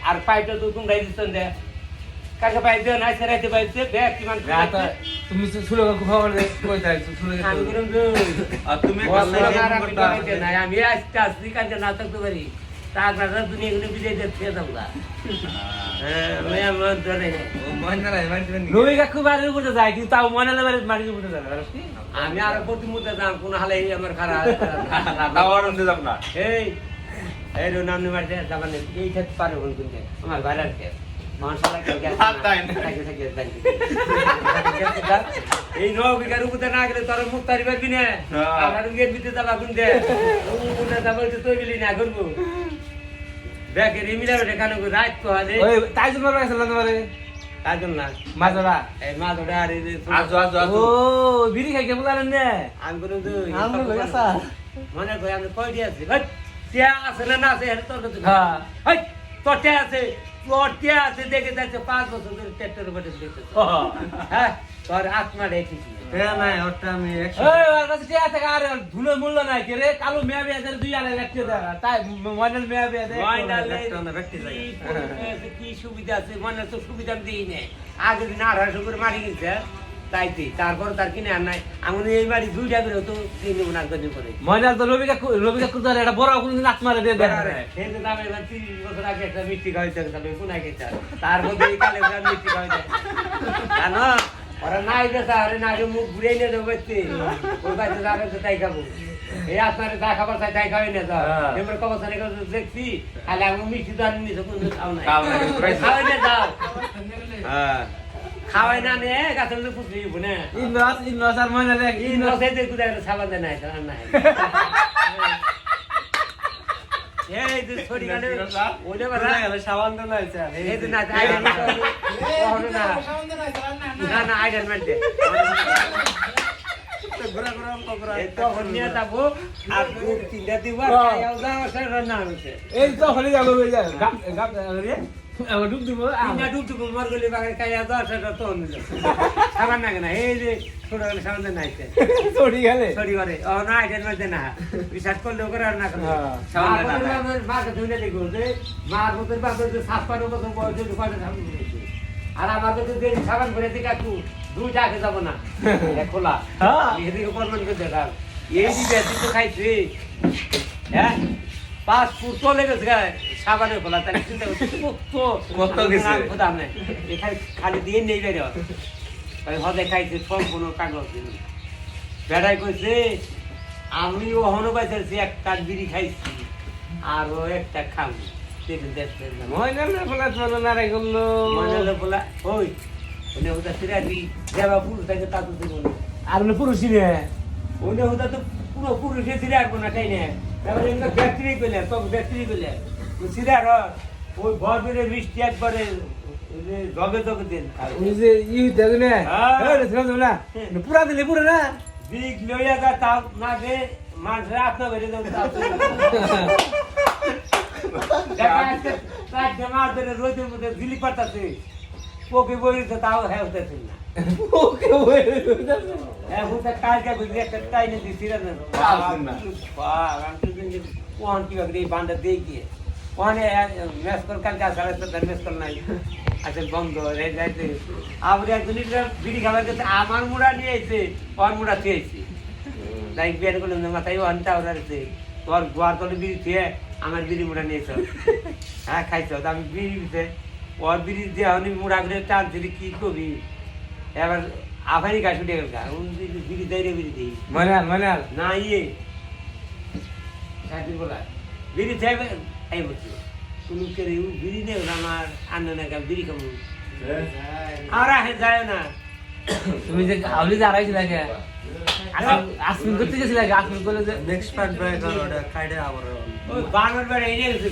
আর পাইটা তো তোমরাই দিচ্ছেন দে কাকে পাই দেও না সেরাইতে পাইছে ব্যাগ কি মান তুমি শুলো খবর দে কই তাই শুলো আমি করুন গো আর তুমি না আমি আজকে আসছি কাজে না থাকতে পারি তারপরে দুনিয়া গুলো বিদায় দিতে দাও না হ্যাঁ আমি মন ধরে রবি কাকু বাড়ির উপরে যায় কিন্তু তাও মনে লাগে বাড়ির উপরে যায় আমি আর প্রতি মুহূর্তে যাম কোন হালে আমার খারাপ দাওয়ার অন্ধে যাব না এই এই রো নাম নিমার দে যাবানে এই খেতে পারে বল কিন্তু আমার বাইরের খেত মানসালা কে এই নবিকার উপরে না গেলে তোর মুখ তারি পাবি না আর গেট ভিতরে যাবা কোন দে উপরে যাবা তো তুই গেলি না করব ব্যাগে রিমিলা বেটা কানে কো রাত তো আলে ওই তাইজুল মারা গেছিল তোমারে কাজল না মাজরা এই মাদড়া আর আজো ও বিড়ি খাই কে বলারেন না আমি কোন তো আমরা লগাসা মনে কই আমি কই দিয়েছি ভাই টিয়া আছে না আছে এর তোর কাছে হ্যাঁ হাই তোর টিয়া আছে তোর টিয়া আছে দেখে যাচ্ছে 5 বছর ধরে ট্রাক্টর উপরে দেখতে হ্যাঁ তোর আত্মা রেখেছি নাই ওটা আমি ওই ওর কাছে টিয়া থেকে আর ধুলো মূল্য নাই কে রে কালো মেয়া বিয়া দে দুই আলে রাখতে দে তাই ময়নাল মেয়া বিয়া দে কি সুবিধা আছে মনে তো সুবিধা দিই না আগে দিন 1800 করে মারি গেছে তাইতে তারপর তার কিনে আর নাই আমি এই বাড়ি দুইটা করে তো কিনে না করে করে ময়নাল তো রবি কাকু ধরে এটা বড় কোন দিন আত্মারে দে দে এই যে দামে 30 বছর আগে একটা মিষ্টি খাইতে তবে কোনায় গেছে তারপর এই কালে মিষ্টি খাইতে জানো ওরা নাই দে আরে না মুখ ঘুরে নিয়ে দেবো বেতে ওই কাছে যাবে তো তাই খাবো এই আপনারে যা খাবার চাই তাই খাওয়াই না তো এবার কবে সানে দেখছি খালি আমি মিষ্টি তো আনি নিছো কোন খাও নাই খাওয়াই না যাও হ্যাঁ খাওয়াই না নে গাছের মধ্যে পুষলি বুনে ইনস আর ময়নাল ইনস এই দেখু দে সাবান দে নাই আর নাই এই যে ছড়ি গালে ওইটা বাবা সাবান তো নাই স্যার এই যে না আইডেল না না না আইডেল মেন্টে এই তো হনিয়া যাবো আর দুধ তিনটা দিব আর খাইয়াও যাও স্যার রান্না হচ্ছে এই তো হলি গেল ওই যা গাপ গাপ রে আমার ডুব দিব তিনটা ডুব দিব মর গলি বাগে খাইয়া যাও স্যার তো হনিল সাবান না কেন এই যে ছোট গেলে সাবান নাইছে ছড়ি গেলে ছড়ি করে ও না আইডেল মেন্টে না বিশ্বাস করলে করে আর না করে সাবান না মাকে ধুইলে দেখো যে মার মতো বাপের যে 56 বছর বয়স যে কয়টা সাবান দিয়েছে আর আমাকে তো দেরি সাবান করে দিকে একটু দুইটা আগে যাব না খোলা এদিকে প্রমাণ করে দেখা এই দিকে তো খাইছে হ্যাঁ 5 ফুট চলে গেছে সাবানের খোলা তাই চিন্তা করতে কত গেছে খোদা নেই এখানে খালি দিয়ে নেই বের হয় হদে খাইছে সম্পূর্ণ কাগজ দিন বেড়াই কইছে আমি ওহনো পাইছি একটা বিড়ি খাইছি আর ও একটা খাবো ময়নাল বলা চলো না রে গল্লো ময়নাল বলা ওই ওনে ওটা সিরাজি দেবা পুরুষ থাকে তা তো দেব না আর না পুরুষই রে ওনে ওটা তো পুরো পুরুষে সিরাজ না তাই না এবারে এগুলো ব্যাটারি পেলে সব ব্যাটারি পেলে ও সিরার ওই ঘর বেড়ে মিষ্টি একবারে জবে জবে দিন ওই যে দেখো না রে শুনো না পুরা দিলে পুরো না বিগ লইয়া যা তাও না দে মানুষের আত্মা বেড়ে যাবে রোদের মধ্যে দিলি পাঠাচ্ছে পোকে বইছে তাও হ্যাঁ হতেছে না ওকে হ্যাঁ হতে কালকে বুঝলি একটা টাইনে দিছি না ওখান কিভাবে এই বান্ধা দিয়ে গিয়ে ওখানে মেস কল কালকে সাড়ে 7 মেস কল নাই আচ্ছা বন্ধ হয়ে যাইতে আবার একজন বিড়ি খাবার কাছে আমার মুড়া নিয়ে আইছে ওর মুড়া খেয়েছি তাই বিয়ার করলাম মাথায় ওখানটা ওরা তোর গোয়ার তলে বিড়ি খেয়ে আমার বিড়ি মুড়া নিয়েছ হ্যাঁ খাইছ আমি বিড়ি দিতে ওর বিড়ি দিয়ে আমি মুড়া করে টান দিলি কি করবি এবার আফারি গাছ উঠে গেল বিড়ি দেয় রে বিড়ি দিই ময়নাল না ইয়ে বলা বিড়ি দেবে এই বলছি তুমি কে বিড়ি দেব না আমার আন্ন না বিড়ি খাবো আর যায় না তুমি যে আউলি যে আড়াইছিল লাগে আসমিন করতে গেছিল আসমিন বলে যে নেক্সট পার্ট ব্রেক আর ওটা খাইডে আবার ওই বানর বেড়ে এনে গেছে